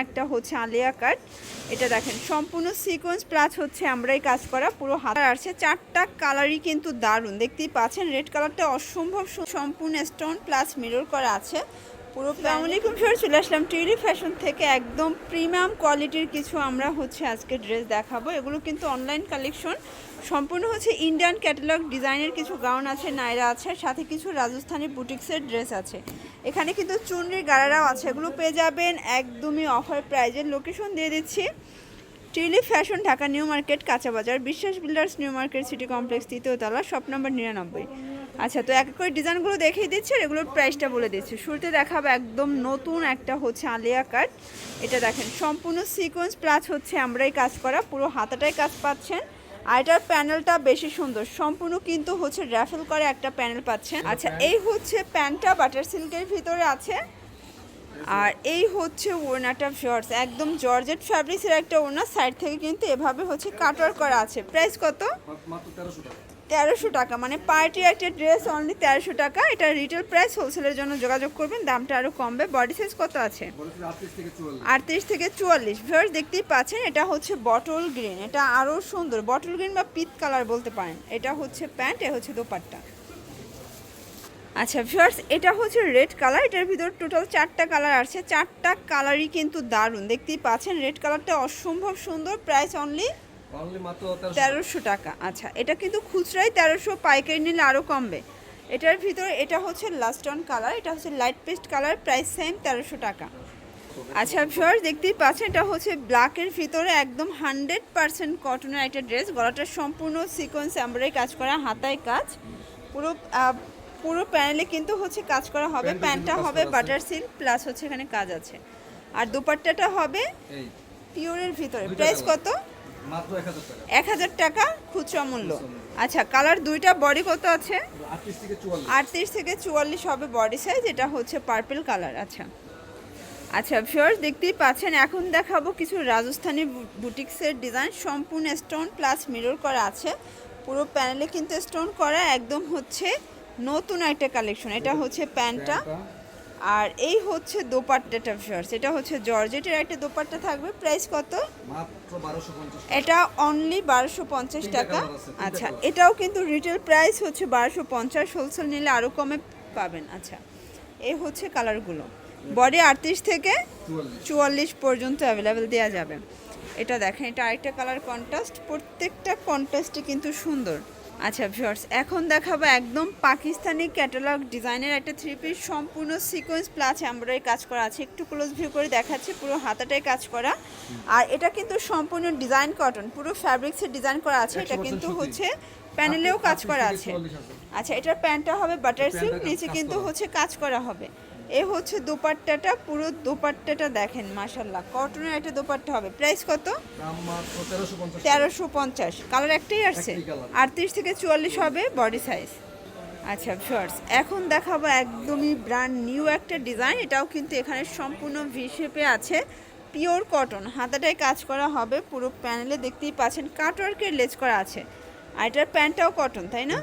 একটা হচ্ছে আলিয়া কাট, এটা দেখেন সম্পূর্ণ সিকোয়েন্স প্লাস হচ্ছে আমরাই কাজ করা, পুরো হাত আসছে। চারটা কালারই কিন্তু দারুণ, দেখতেই পাচ্ছেন। রেড কালারটা অসম্ভব সম্পূর্ণ স্টোন প্লাস মিরর করা আছে পুরো। আসসালামু ফিরে চলে আসলাম টিউলিপ ফ্যাশন থেকে। একদম প্রিমিয়াম কোয়ালিটির কিছু আমরা হচ্ছে আজকে ড্রেস দেখাবো। এগুলো কিন্তু অনলাইন কালেকশন, সম্পূর্ণ হচ্ছে ইন্ডিয়ান ক্যাটালগ ডিজাইনের কিছু গাউন আছে, নাইরা আছে, সাথে কিছু রাজস্থানি বুটিক্সের ড্রেস আছে। এখানে কিন্তু চুনরির গাড়ারাও আছে, এগুলো পেয়ে যাবেন একদমই অফার প্রাইজের। লোকেশন দিয়ে দিচ্ছি, tulip fashion, Dhaka new market, কাঁচা বাজার, বিশ্বাস builders, new market city complex, তৃতীয় তলা, শপ নম্বর 99। আচ্ছা, তো এক এক করে ডিজাইনগুলো দেখিয়ে দিচ্ছি, এগুলোর প্রাইসটা বলে দিচ্ছি। শুরুতে দেখাবো একদম নতুন একটা হচ্ছে আলিয়া কাট, এটা দেখেন সম্পূর্ণ সিকোয়েন্স প্লাস হচ্ছে আমরাই কাজ করা, পুরো হাতাটাই কাজ পাচ্ছেন। আর এটার প্যানেলটা বেশি সুন্দর, সম্পূর্ণ কিন্তু হচ্ছে র্যাফেল করে একটা প্যানেল পাচ্ছেন। আচ্ছা, এই হচ্ছে প্যান্টটা বাটার সিল্কের ভিতরে আছে, আর এই হচ্ছে ওড়নাটা শর্টস, একদম জর্জেট ফ্যাব্রিক্সের একটা ওড়না, সাইড থেকে কিন্তু এভাবে হচ্ছে কাটওয়ার করা আছে। প্রাইস কত? 1300 টাকা, মানে পার্টি একটা ড্রেস অনলি 1300 টাকা। এটা রিটেল প্রাইস, হোলসেলের জন্য যোগাযোগ করবেন, দামটা আরও কমবে। বডি সাইজ কত আছে? 38 থেকে 44। ভিউয়ার্স দেখতেই পাচ্ছেন, এটা হচ্ছে বটল গ্রিন, এটা আরও সুন্দর, বটল গ্রিন বা পিচ কালার বলতে পারেন। এটা হচ্ছে প্যান্ট, এ হচ্ছে দোপাট্টা। আচ্ছা ভিউয়ার্স, এটা হচ্ছে রেড কালার, এটার ভিতর টোটাল 4টা কালার আছে। 4টা কালারই কিন্তু দারুণ, দেখতেই পাচ্ছেন। রেড কালারটা অসম্ভব সুন্দর। প্রাইস অনলি মাত্র 1300 টাকা। আচ্ছা, এটা কিন্তু খুচরাই 1300, পাইকারি নিলে আরও কমবে। এটার ভিতর এটা হচ্ছে লাস্ট অন কালার, এটা হচ্ছে light paste colour, price same 1300 টাকা। আচ্ছা ভিউয়ার্স দেখতেই পাচ্ছেন, এটা হচ্ছে ব্ল্যাকের ভিতরে একদম 100% কটনের একটা ড্রেস। গলাটা সম্পূর্ণ সিকোয়েন্স এমব্রয়ডারি কাজ করা, হাতায় কাজ, পুরো পুরো প্যানেলে কিন্তু হচ্ছে কাজ করা হবে। প্যান্টটা হবে বাটার সিল্ক প্লাস হচ্ছে এখানে কাজ আছে, আর দুপাট্টাটা হবে পিওরের ভিতরে। প্রাইস কত? মাত্র 1000 টাকা খুচরা মূল্য। আচ্ছা, কালার দুইটা, বডি কত আছে? 38 থেকে 44 হবে বডি সাইজ। এটা হচ্ছে পার্পল কালার। আচ্ছা আচ্ছা ভিউয়ার্স দেখতেই পাচ্ছেন, এখন দেখাবো কিছু রাজস্থানি বুটিক্সের ডিজাইন, সম্পূর্ণ স্টোন প্লাস মিরর করা আছে, পুরো প্যানেলে কিন্তু স্টোন করা, একদম হচ্ছে নতুন একটা কালেকশন। এটা হচ্ছে প্যান্টটা, আর এই হচ্ছে দোপাট্টাটা ভিউয়ার্স, এটা হচ্ছে জর্জেটের একটা দোপাট্টা থাকবে। প্রাইস কত? মাত্র 1250। এটা অনলি 1250 টাকা। আচ্ছা, এটাও কিন্তু রিটেল প্রাইস হচ্ছে 1250, হোলসেল নিলে আরও কমে পাবেন। আচ্ছা, এই হচ্ছে কালারগুলো, বডি 38 থেকে 44 পর্যন্ত অ্যাভেলেবেল দেওয়া যাবে। এটা দেখেন, এটা আরেকটা কালার কন্ট্রাস্ট, প্রত্যেকটা কন্ট্রাস্টে কিন্তু সুন্দর। আচ্ছা ভিউয়ার্স, এখন দেখাবো একদম পাকিস্তানি ক্যাটালগ ডিজাইনের একটা থ্রি পিস, সম্পূর্ণ সিকোয়েন্স প্লাস এমব্রয়ডারি কাজ করা আছে। একটু ক্লোজ ভিউ করে দেখাচ্ছি, পুরো হাতাটাই কাজ করা, আর এটা কিন্তু সম্পূর্ণ ডিজাইন কটন, পুরো ফ্যাব্রিক্সের ডিজাইন করা আছে। এটা কিন্তু হচ্ছে প্যানেলেও কাজ করা আছে। আচ্ছা, এটার প্যান্টটা হবে বাটার সিল্ক, নিচে কিন্তু হচ্ছে কাজ করা হবে। এ হচ্ছে দোপাট্টাটা, পুরো দোপাট্টাটা দেখেন, মাশাআল্লাহ কটনের একটা দোপাট্টা হবে। প্রাইস কত? 1350। কালার একটাই আসছে, 38 থেকে 44 হবে বডি সাইজ। আচ্ছা ভিউয়ার্স, এখন দেখাবো একদমই ব্র্যান্ড নিউ একটা ডিজাইন, এটাও কিন্তু এখানে সম্পূর্ণ ভি শেপে আছে, পিওর কটন, হাতাটায় কাজ করা হবে, পুরো প্যানেলে দেখতেই পাচ্ছেন কাটওয়ার্কের লেজ করা আছে। আর এটার প্যান্টটাও কটন, তাই না?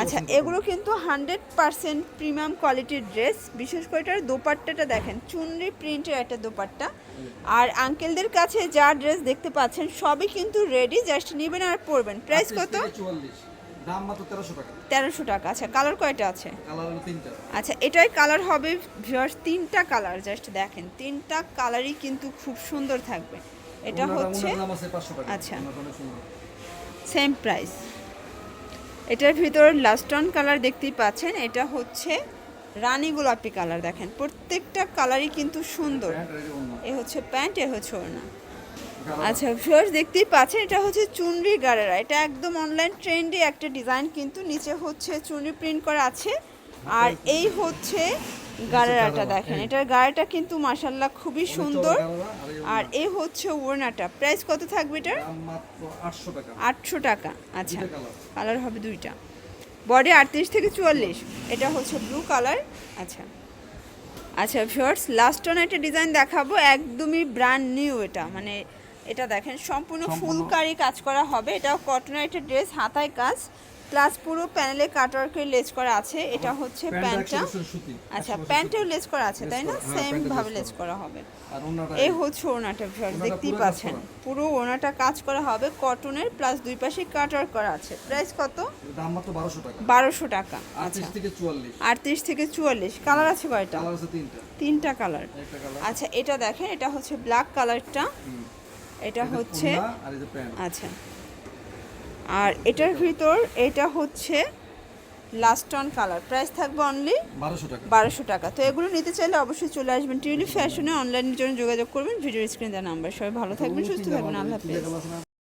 আচ্ছা, এগুলো কিন্তু 100% প্রিমিয়াম কোয়ালিটির ড্রেস। বিশেষ করে এটার দোপাট্টাটা দেখেন, চুনরি প্রিন্টের একটা দোপাট্টা। আর আঙ্কেলদের কাছে যা ড্রেস দেখতে পাচ্ছেন সবই কিন্তু রেডি, জাস্ট নেবেন আর পরবেন। প্রাইস কত? দাম মাত্র 1300 টাকা। আচ্ছা, কালার কয়টা আছে? কালার হলো 3টা। আচ্ছা, এটাই কালার হবে ভিউয়ার্স, 3টা কালার, জাস্ট দেখেন 3টা কালারই কিন্তু খুব সুন্দর থাকবে। এটা হচ্ছে আচ্ছা সেম প্রাইস। এটার ভিতর লাস্ট অন কালার দেখতেই পাচ্ছেন, এটা হচ্ছে রানী গোলাপি কালার, দেখেন প্রত্যেকটা কালারই কিন্তু সুন্দর। এ হচ্ছে প্যান্ট, এ হচ্ছে ওড়না। আচ্ছা ভিউয়ার্স দেখতেই পাচ্ছেন, এটা হচ্ছে চুনরি গাড়েরা, এটা একদম অনলাইন ট্রেন্ডি একটা ডিজাইন, কিন্তু নিচে হচ্ছে চুনরি প্রিন্ট করা আছে। আর এই হচ্ছে গাড়েরাটা দেখেন, এটার গাড়িটা কিন্তু মাশাআল্লাহ খুবই সুন্দর। আর এই হচ্ছে ওড়নাটা। প্রাইস কত থাকবে এটার? 800 টাকা। আচ্ছা, কালার হবে দুইটা, বডি 38 থেকে 44। এটা হচ্ছে ব্লু কালার। আচ্ছা আচ্ছা ভিউয়ার্স, লাস্ট অন একটা ডিজাইন দেখাবো, একদমই ব্র্যান্ড নিউ। এটা মানে এটা দেখেন সম্পূর্ণ ফুলকারি কাজ করা হবে, এটাও কটনের একটা ড্রেস, হাতায় কাজ, প্লাস পুরো প্যানেলে কাটওয়ার্কের লেস করা আছে। এটা হচ্ছে প্যান্টটা। আচ্ছা, প্যান্টেও লেস করা আছে তাই না? সেম ভাবে লেস করা হবে। এই হচ্ছে ওড়নাটা, ভিউয়ার্স দেখতেই পাচ্ছেন পুরো ওড়নাটা কাজ করা হবে কটনের, প্লাস দুই পাশে কাটওয়ার্ক করা আছে। প্রাইস কত? দাম মাত্র 1200 টাকা। 1200 টাকা। আচ্ছা, 38 থেকে 44। 38 থেকে 44। কালার আছে কয়টা? কালার আছে তিনটা। তিনটা কালার। একটা কালার। আচ্ছা, এটা দেখেন, এটা হচ্ছে ব্ল্যাক কালারটা, এটা হচ্ছে আর এই যে প্যান্ট। আচ্ছা, আর এটার ভিতর এটা হচ্ছে লাস্ট অন কালার। প্রাইস থাকবে অনলি 1200 টাকা। 1200 টাকা। তো এগুলো নিতে চাইলে অবশ্যই চলে আসবেন টিউলিপ ফ্যাশনে, অনলাইনের জন্য যোগাযোগ করবেন ভিডিও স্ক্রিনে দেওয়া নাম্বার। সবাই ভালো থাকবেন, সুস্থ থাকবেন, আল্লাহ হাফেজ।